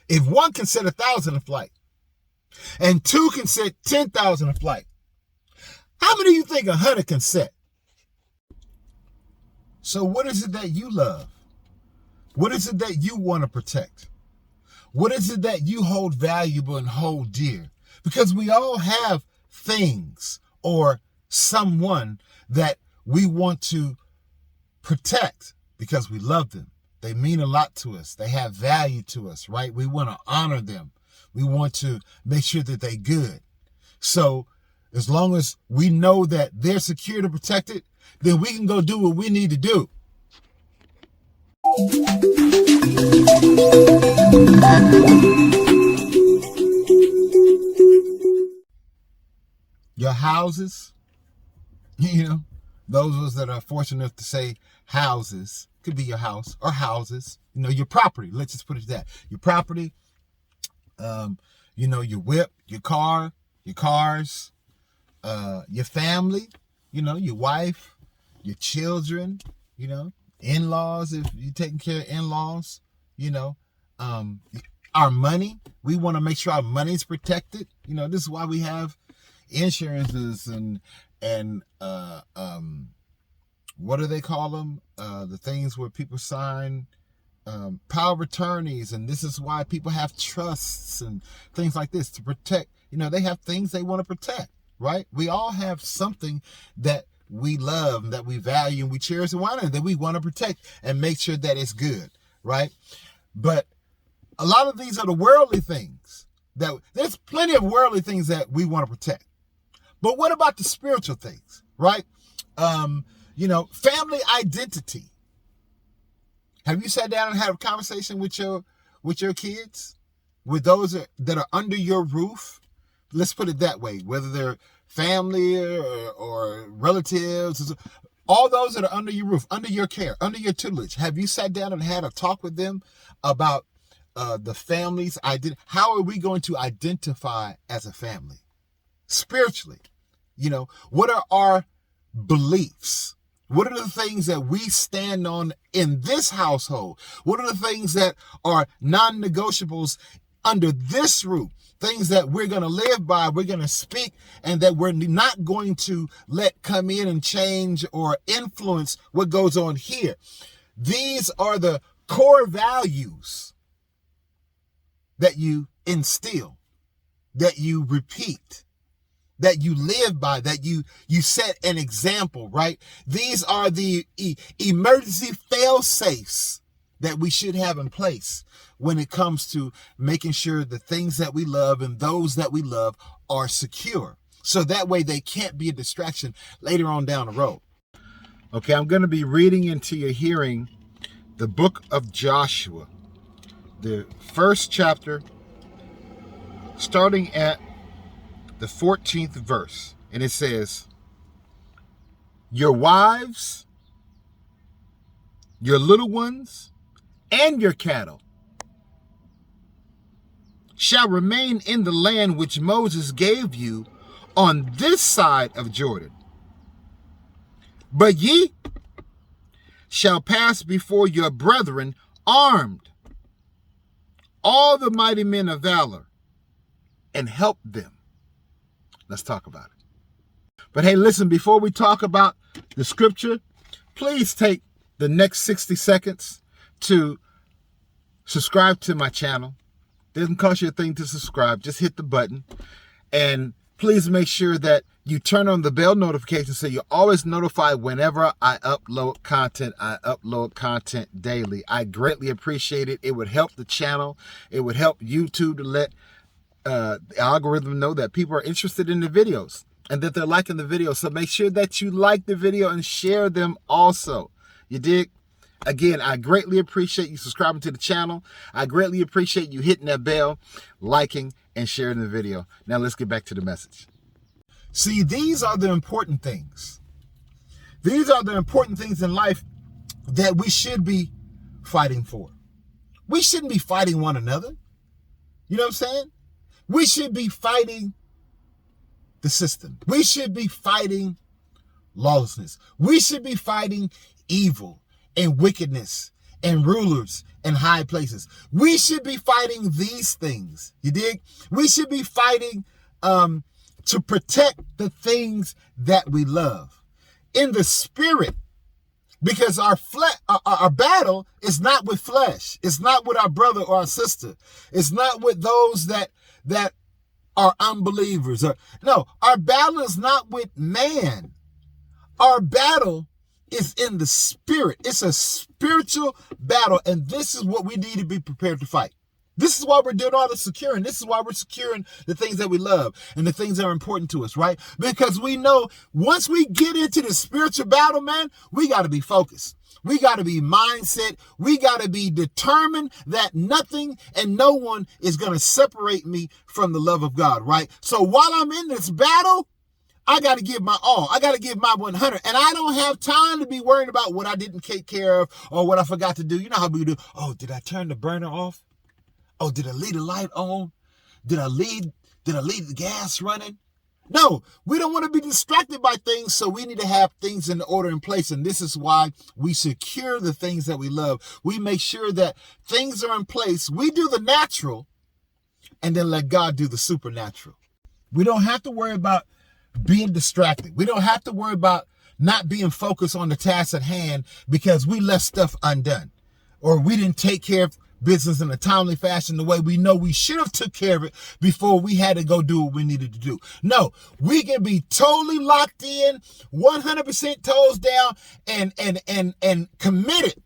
If one can set 1,000 a flight, and two can set 10,000 a flight, how many do you think 100 can set? So what is it that you love? What is it that you want to protect? What is it that you hold valuable and hold dear? Because we all have things or someone that we want to protect because we love them. They mean a lot to us. They have value to us, right? We want to honor them. We want to make sure that they're good. So as long as we know that they're secure and protected, then we can go do what we need to do. Your houses, those of us that are fortunate enough to say houses, could be your house or houses, your property. Let's just put it that. Your property, your whip, your car, your cars, your family, your wife, your children, in-laws, if you're taking care of in-laws, our money. We want to make sure our money is protected. This is why we have insurances and what do they call them? The things where people sign power of attorneys, and this is why people have trusts and things like this to protect. They have things they want to protect, right? We all have something that we love, that we value, and we cherish and honor, that we want to protect and make sure that it's good, right? But a lot of these are the worldly things. There's plenty of worldly things that we want to protect. But what about the spiritual things, right? Family identity. Have you sat down and had a conversation with your kids, with those that are under your roof? Let's put it that way, whether they're family or relatives, all those that are under your roof, under your care, under your tutelage. Have you sat down and had a talk with them about the family's identity? How are we going to identify as a family? Spiritually, what are our beliefs? What are the things that we stand on in this household? What are the things that are non-negotiables under this roof? Things that we're going to live by, we're going to speak, and that we're not going to let come in and change or influence what goes on here. These are the core values that you instill, that you repeat, that you live by, that you set an example, right? These are the emergency fail-safes that we should have in place when it comes to making sure the things that we love and those that we love are secure. So that way they can't be a distraction later on down the road. Okay, I'm going to be reading into your hearing the book of Joshua, the first chapter, starting at the 14th verse. And it says, your wives, your little ones, and your cattle shall remain in the land which Moses gave you on this side of Jordan. But ye shall pass before your brethren armed, all the mighty men of valor, and help them. Let's talk about it. But hey, listen, before we talk about the scripture, please take the next 60 seconds to subscribe to my channel. It doesn't cost you a thing to subscribe. Just hit the button. And please make sure that you turn on the bell notification so you're always notified whenever I upload content. I upload content daily. I greatly appreciate it. It would help the channel. It would help YouTube to let the algorithm know that people are interested in the videos and that they're liking the video. So make sure that you like the video and share them also. You dig? Again, I greatly appreciate you subscribing to the channel. I greatly appreciate you hitting that bell, liking, and sharing the video. Now let's get back to the message. See, these are the important things. These are the important things in life that we should be fighting for. We shouldn't be fighting one another. You know what I'm saying? We should be fighting the system. We should be fighting lawlessness. We should be fighting evil and wickedness and rulers in high places. We should be fighting these things. You dig? We should be fighting to protect the things that we love in the spirit, because our battle is not with flesh. It's not with our brother or our sister. It's not with those that are unbelievers. No, our battle is not with man. Our battle is in the spirit. It's a spiritual battle, and this is what we need to be prepared to fight. This is why we're doing all the securing. This is why we're securing the things that we love and the things that are important to us, right? Because we know once we get into the spiritual battle, man, we got to be focused. We got to be mindset. We got to be determined that nothing and no one is going to separate me from the love of God, right? So while I'm in this battle, I got to give my all. I got to give my 100. And I don't have time to be worried about what I didn't take care of or what I forgot to do. You know how we do. Oh, did I turn the burner off? Oh, did I leave the light on? Did I leave the gas running? No, we don't want to be distracted by things, so we need to have things in order in place. And this is why we secure the things that we love. We make sure that things are in place. We do the natural and then let God do the supernatural. We don't have to worry about being distracted. We don't have to worry about not being focused on the task at hand because we left stuff undone or we didn't take care of business in a timely fashion the way we know we should have took care of it before we had to go do what we needed to do. No, we can be totally locked in, 100% toes down, and committed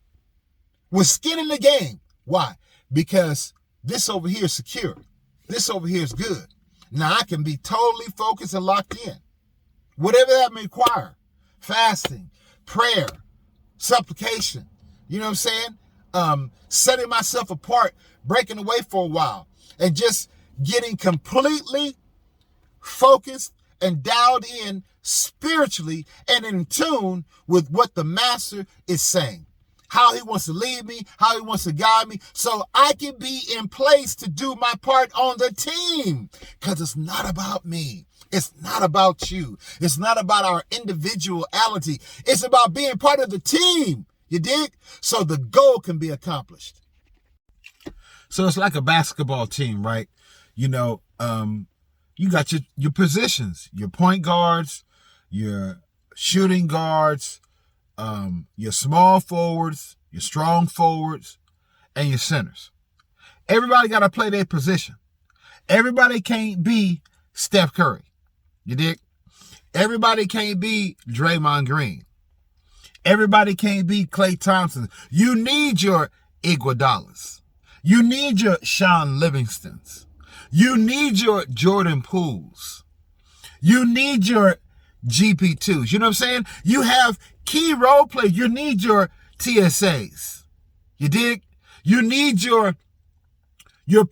with skin in the game. Why? Because this over here is secure. This over here is good. Now I can be totally focused and locked in. Whatever that may require. Fasting, prayer, supplication. You know what I'm saying? Setting myself apart, breaking away for a while, and just getting completely focused and dialed in spiritually and in tune with what the master is saying, how he wants to lead me, how he wants to guide me, so I can be in place to do my part on the team. Because it's not about me. It's not about you. It's not about our individuality. It's about being part of the team. You dig? So the goal can be accomplished. So it's like a basketball team, right? You know, you got your positions, your point guards, your shooting guards, your small forwards, your strong forwards, and your centers. Everybody got to play their position. Everybody can't be Steph Curry. You dig? Everybody can't be Draymond Green. Everybody can't be Klay Thompson. You need your Iguodalas. You need your Sean Livingstons. You need your Jordan Pooles. You need your GP2s. You know what I'm saying? You have key role players. You need your TSAs. You dig? You need your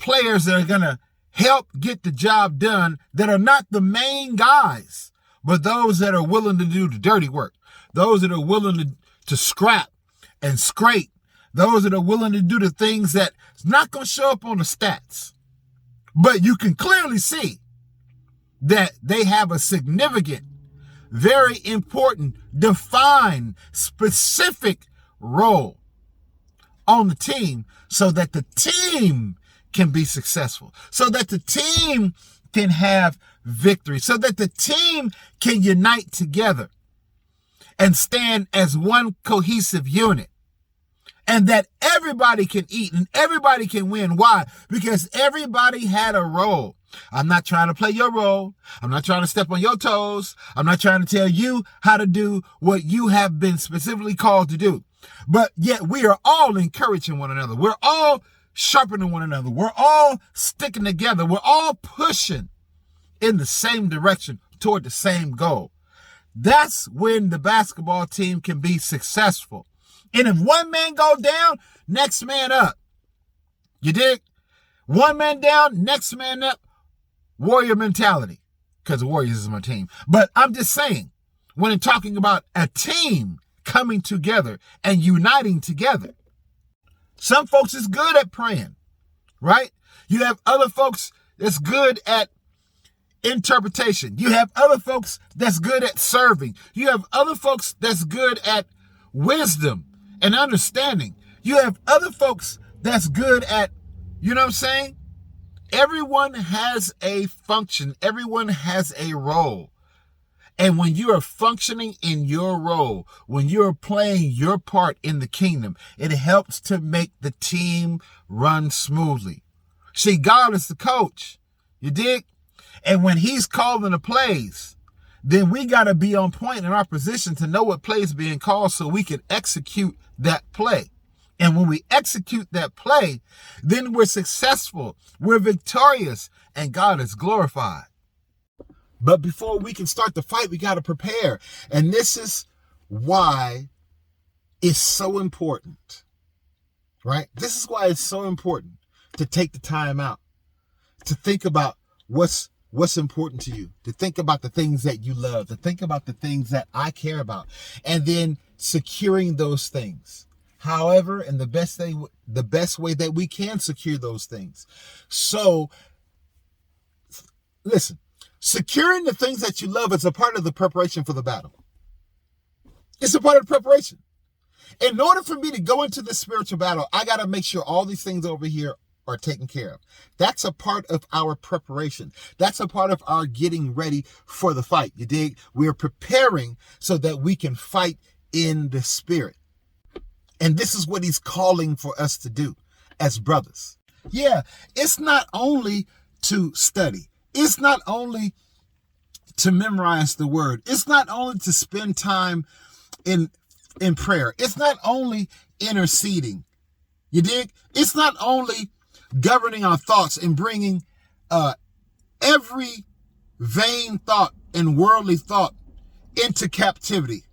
players that are going to help get the job done, that are not the main guys, but those that are willing to do the dirty work. Those that are willing to scrap and scrape. Those that are willing to do the things that's not going to show up on the stats. But you can clearly see that they have a significant, very important, defined, specific role on the team so that the team can be successful, so that the team can have victory, so that the team can unite together and stand as one cohesive unit, and that everybody can eat and everybody can win. Why? Because everybody had a role. I'm not trying to play your role. I'm not trying to step on your toes. I'm not trying to tell you how to do what you have been specifically called to do. But yet we are all encouraging one another. We're all sharpening one another. We're all sticking together. We're all pushing in the same direction toward the same goal. That's when the basketball team can be successful. And if one man go down, next man up. You dig? One man down, next man up. Warrior mentality. Because the Warriors is my team. But I'm just saying, when I'm talking about a team coming together and uniting together, some folks is good at praying, right? You have other folks that's good at interpretation. You have other folks that's good at serving. You have other folks that's good at wisdom and understanding. You have other folks that's good at, you know what I'm saying? Everyone has a function. Everyone has a role. And when you are functioning in your role, when you're playing your part in the kingdom, it helps to make the team run smoothly. See, God is the coach. You dig? And when he's calling the plays, then we got to be on point in our position to know what play is being called so we can execute that play. And when we execute that play, then we're successful, we're victorious, and God is glorified. But before we can start the fight, we got to prepare. And this is why it's so important, right? This is why it's so important to take the time out, to think about what's important to you, to think about the things that you love, to think about the things that I care about, and then securing those things. However, in the best way that we can secure those things. So, listen, securing the things that you love is a part of the preparation for the battle. It's a part of the preparation. In order for me to go into this spiritual battle, I got to make sure all these things over here are taken care of. That's a part of our preparation. That's a part of our getting ready for the fight. You dig? We're preparing so that we can fight in the spirit. And this is what he's calling for us to do as brothers. Yeah, it's not only to study. It's not only to memorize the word. It's not only to spend time in prayer. It's not only interceding. You dig? It's not only governing our thoughts and bringing every vain thought and worldly thought into captivity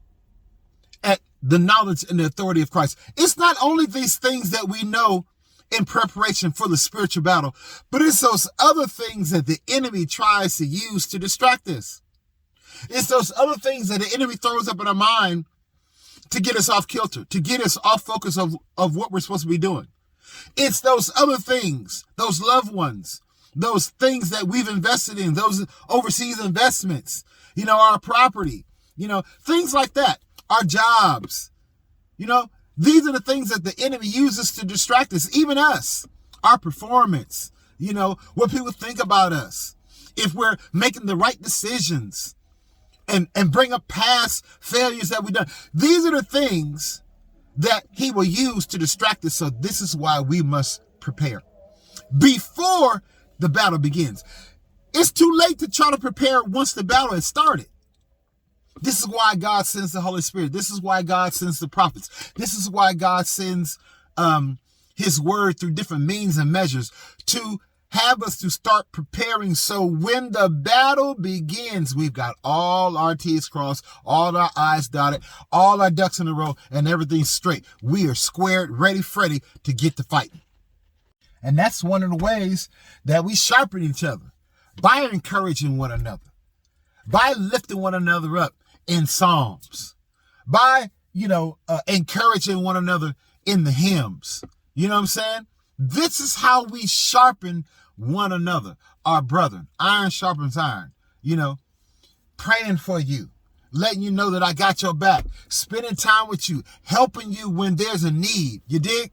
at the knowledge and the authority of Christ. It's not only these things that we know in preparation for the spiritual battle, but it's those other things that the enemy tries to use to distract us. It's those other things that the enemy throws up in our mind to get us off kilter, to get us off focus of what we're supposed to be doing. It's those other things, those loved ones, those things that we've invested in, those overseas investments, our property, things like that, our jobs, these are the things that the enemy uses to distract us, even us, our performance, what people think about us, if we're making the right decisions and bring up past failures that we've done. These are the things that he will use to distract us. So this is why we must prepare before the battle begins. It's too late to try to prepare once the battle has started. This is why God sends the Holy Spirit. This is why God sends the prophets. This is why God sends his word through different means and measures to have us to start preparing. So when the battle begins, we've got all our T's crossed, all our I's dotted, all our ducks in a row, and everything's straight. We are squared, ready, Freddy, to get to fighting. And that's one of the ways that we sharpen each other, by encouraging one another, by lifting one another up in Psalms, by, encouraging one another in the hymns. You know what I'm saying? This is how we sharpen one another, our brethren. Iron sharpens iron, praying for you, letting you know that I got your back, spending time with you, helping you when there's a need. You dig?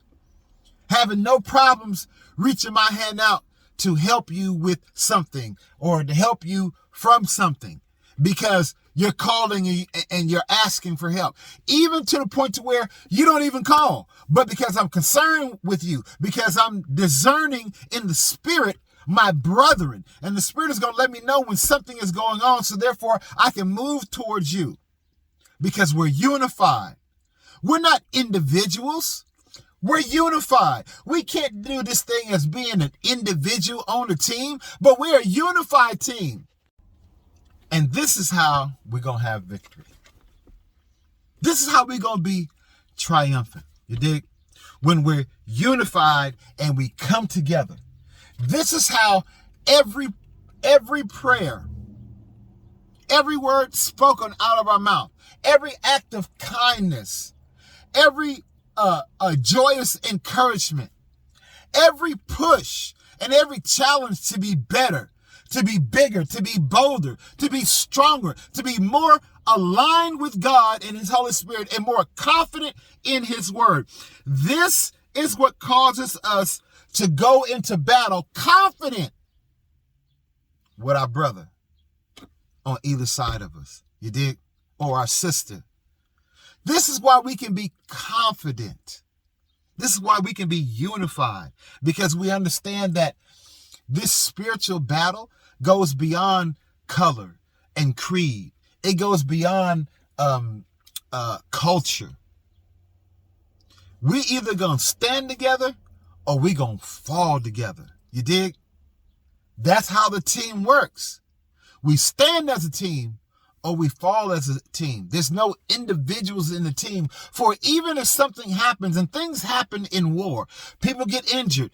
Having no problems reaching my hand out to help you with something or to help you from something because you're calling and you're asking for help, even to the point to where you don't even call, but because I'm concerned with you, because I'm discerning in the spirit, my brethren, and the spirit is going to let me know when something is going on. So therefore I can move towards you because we're unified. We're not individuals. We're unified. We can't do this thing as being an individual on a team, but we're a unified team. And this is how we're going to have victory. This is how we're going to be triumphant. You dig? When we're unified and we come together. This is how every prayer, every word spoken out of our mouth, every act of kindness, every joyous encouragement, every push and every challenge to be better, to be bigger, to be bolder, to be stronger, to be more aligned with God and his Holy Spirit, and more confident in his word. This is what causes us to go into battle confident with our brother on either side of us. You dig? Or our sister. This is why we can be confident. This is why we can be unified, because we understand that this spiritual battle goes beyond color and creed. It goes beyond culture. We either gonna stand together or we gonna fall together. You dig? That's how the team works. We stand as a team or we fall as a team. There's no individuals in the team. For even if something happens, and things happen in war, people get injured,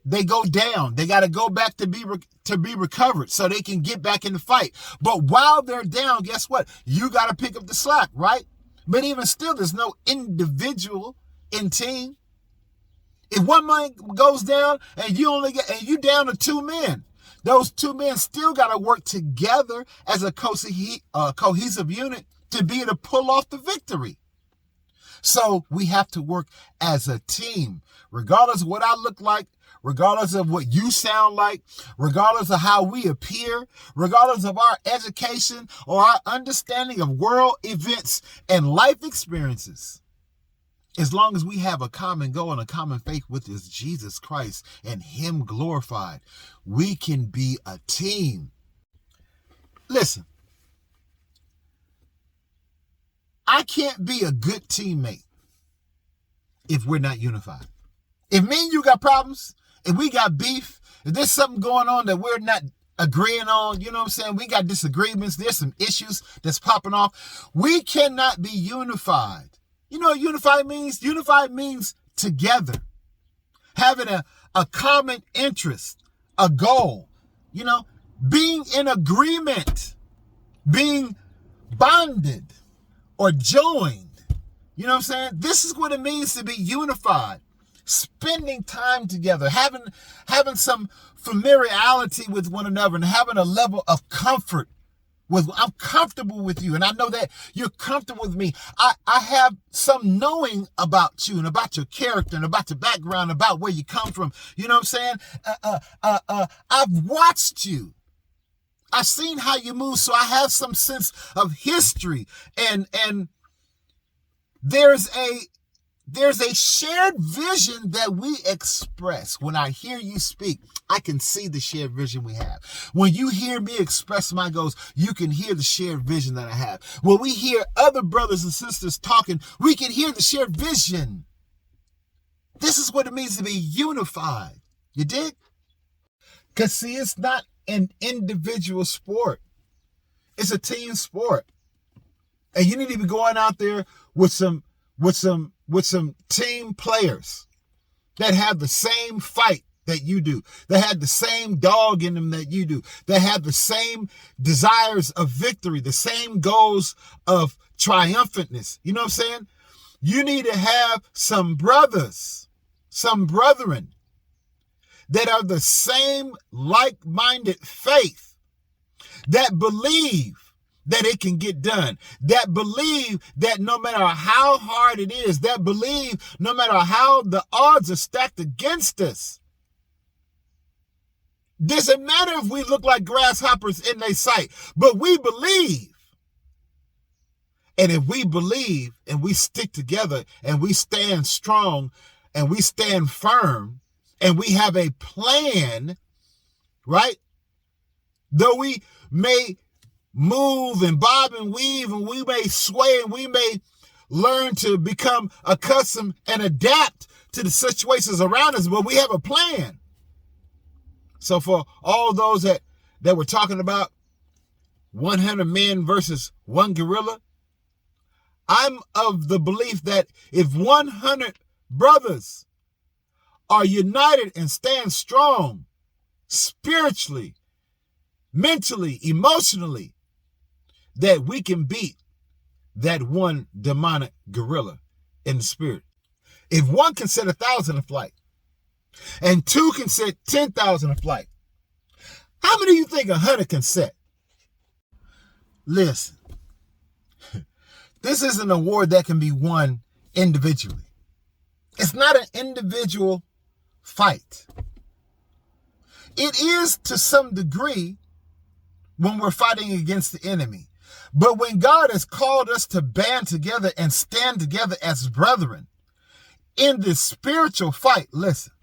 they go down, they got to go back to be recovered so they can get back in the fight. But while they're down, guess what? You got to pick up the slack, right? But even still, there's no individual in team. If one man goes down and you down to 2 men, those 2 men still got to work together as a cohesive unit to be able to pull off the victory. So we have to work as a team, regardless of what I look like, regardless of what you sound like, regardless of how we appear, regardless of our education or our understanding of world events and life experiences. As long as we have a common goal and a common faith, which is Jesus Christ and him glorified, we can be a team. Listen, I can't be a good teammate if we're not unified. If me and you got problems, if we got beef, if there's something going on that we're not agreeing on, you know what I'm saying? We got disagreements, there's some issues that's popping off. We cannot be unified. You know what unified means? Unified means together, having a common interest, a goal, being in agreement, being bonded or joined. You know what I'm saying? This is what it means to be unified. Spending time together, having some familiarity with one another and having a level of comfort. I'm comfortable with you, and I know that you're comfortable with me. I have some knowing about you and about your character and about your background, about where you come from. You know what I'm saying? I've watched you. I've seen how you move, so I have some sense of history. And there's a shared vision that we express. When I hear you speak, I can see the shared vision we have. When you hear me express my goals, you can hear the shared vision that I have. When we hear other brothers and sisters talking, we can hear the shared vision. This is what it means to be unified. You dig? Because see, it's not an individual sport. It's a team sport. And you need to be going out there with some team players that have the same fight that you do, that have the same dog in them that you do, that have the same desires of victory, the same goals of triumphantness. You know what I'm saying? You need to have some brothers, some brethren that are the same like-minded faith, that believe that it can get done, that believe that no matter how hard it is, that believe no matter how the odds are stacked against us, doesn't matter if we look like grasshoppers in their sight, but we believe. And if we believe and we stick together and we stand strong and we stand firm and we have a plan, right? Though we may move and bob and weave and we may sway and we may learn to become accustomed and adapt to the situations around us, but we have a plan. So for all those that were talking about 100 men versus one gorilla, I'm of the belief that if 100 brothers are united and stand strong spiritually, mentally, emotionally, that we can beat that one demonic gorilla in the spirit. If one can set 1,000 aflight and two can set 10,000 aflight, how many do you think 100 can set? Listen, This isn't a war that can be won individually. It's not an individual fight. It is to some degree when we're fighting against the enemy. But when God has called us to band together and stand together as brethren in this spiritual fight, listen,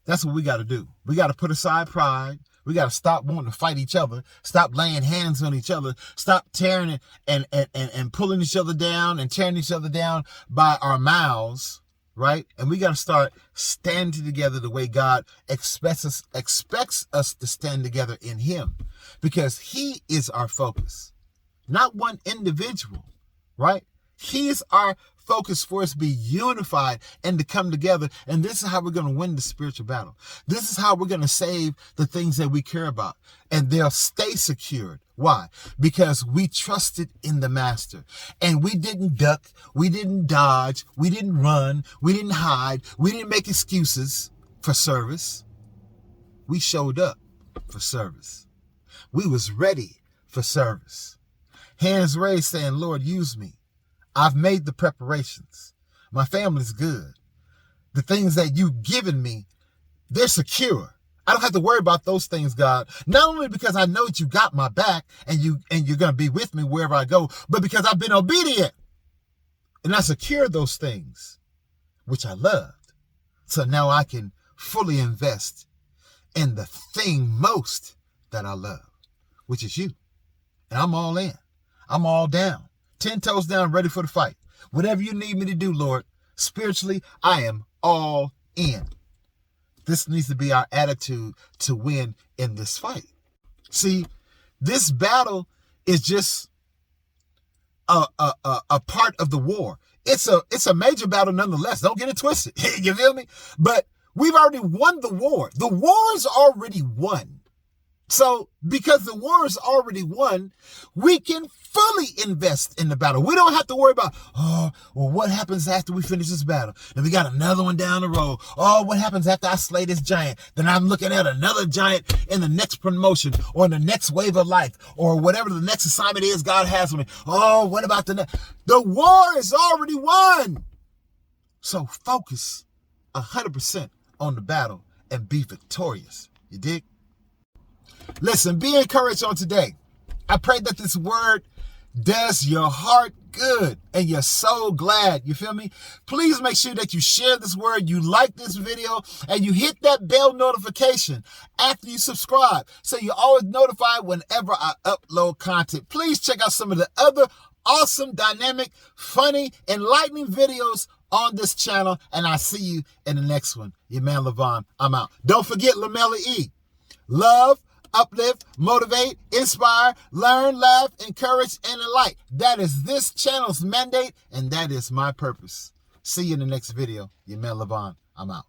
that's what we got to do. We got to put aside pride. We got to stop wanting to fight each other. Stop laying hands on each other. Stop tearing and pulling each other down and tearing each other down by our mouths, right? And we got to start standing together the way God expects us to stand together in him, because he is our focus, not one individual, right? He is our focus for us to be unified and to come together. And this is how we're going to win the spiritual battle. This is how we're going to save the things that we care about, and they'll stay secured. Why? Because we trusted in the master, and we didn't duck. We didn't dodge. We didn't run. We didn't hide. We didn't make excuses for service. We showed up for service. We was ready for service. Hands raised saying, Lord, use me. I've made the preparations. My family's good. The things that you've given me, they're secure. I don't have to worry about those things, God. Not only because I know that you got my back and you're going to be with me wherever I go, but because I've been obedient. And I secured those things, which I loved. So now I can fully invest in the thing most that I love, which is you. And I'm all in. I'm all down. 10 toes down, ready for the fight. Whatever you need me to do, Lord, spiritually, I am all in. This needs to be our attitude to win in this fight. See, this battle is just a part of the war. It's a major battle nonetheless. Don't get it twisted. You feel me? But we've already won the war. The war is already won. So because the war is already won, we can fully invest in the battle. We don't have to worry about, what happens after we finish this battle? Then we got another one down the road. Oh, what happens after I slay this giant? Then I'm looking at another giant in the next promotion or in the next wave of life or whatever the next assignment is God has for me. Oh, what about the next? The war is already won. So focus 100% on the battle and be victorious. You dig? Listen, be encouraged on today. I pray that this word does your heart good and you're so glad. You feel me? Please make sure that you share this word, you like this video, and you hit that bell notification after you subscribe so you're always notified whenever I upload content. Please check out some of the other awesome, dynamic, funny, enlightening videos on this channel, and I'll see you in the next one. Your man LaVon, I'm out. Don't forget Lamella E. Love, uplift, motivate, inspire, learn, laugh, encourage, and enlighten. That is this channel's mandate, and that is my purpose. See you in the next video. Your man LaVon, I'm out.